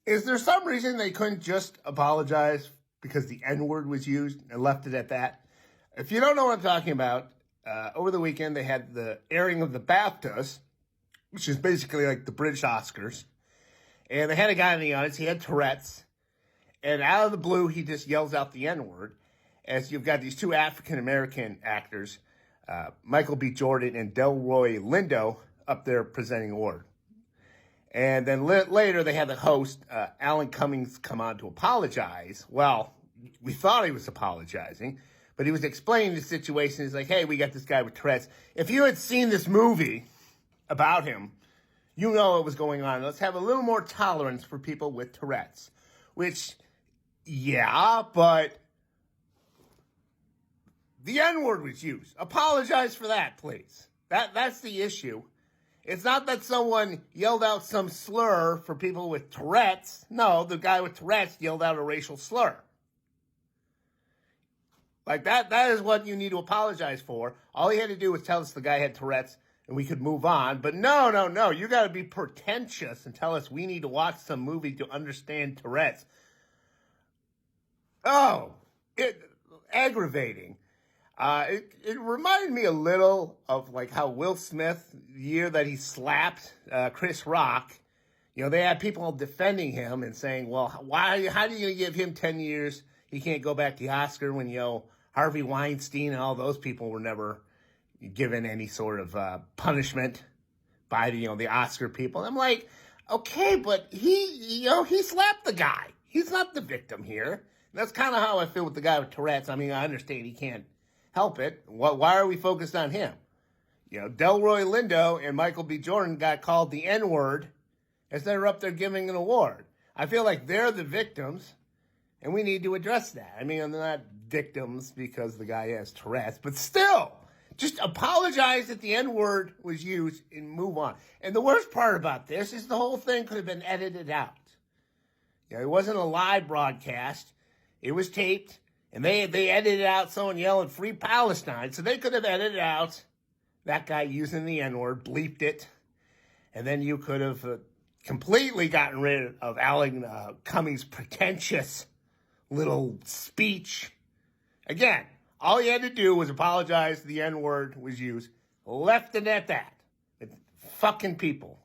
Is there some reason they couldn't just apologize because the N-word was used and left it at that? If you don't know what I'm talking about, over the weekend they had the airing of the BAFTAs, which is basically like the British Oscars. And they had a guy in the audience, he had Tourette's. And out of the blue, he just yells out the N-word. As you've got these two African-American actors, Michael B. Jordan and Delroy Lindo, up there presenting award. And then later, they had the host, Alan Cummings, come on to apologize. Well, we thought he was apologizing, but he was explaining the situation. He's like, hey, we got this guy with Tourette's. If you had seen this movie about him, you know what was going on. Let's have a little more tolerance for people with Tourette's. Which, yeah, but the N-word was used. Apologize for that, please. That's the issue. It's not that someone yelled out some slur for people with Tourette's. No, the guy with Tourette's yelled out a racial slur. Like that is what you need to apologize for. All he had to do was tell us the guy had Tourette's and we could move on. But no. You got to be pretentious and tell us we need to watch some movie to understand Tourette's. Oh, aggravating. It reminded me a little of like how Will Smith, the year that he slapped Chris Rock, they had people defending him and saying, well, how are you going to give him 10 years? He can't go back to the Oscar when, Harvey Weinstein and all those people were never given any sort of punishment by the Oscar people. And I'm like, okay, but he slapped the guy. He's not the victim here. And that's kind of how I feel with the guy with Tourette's. I mean, I understand he can't help it. Why are we focused on him? Delroy Lindo and Michael B. Jordan got called the N-word as they were up there giving an award. I feel like they're the victims, and we need to address that. I mean, they're not victims because the guy has Tourette's, but still, just apologize that the N-word was used and move on. And the worst part about this is the whole thing could have been edited out. It wasn't a live broadcast. It was taped. And they edited out someone yelling "Free Palestine," so they could have edited out that guy using the N-word, bleeped it, and then you could have completely gotten rid of Alan Cummings' pretentious little speech. Again, all you had to do was apologize the N-word was used, left it at that. It's fucking people.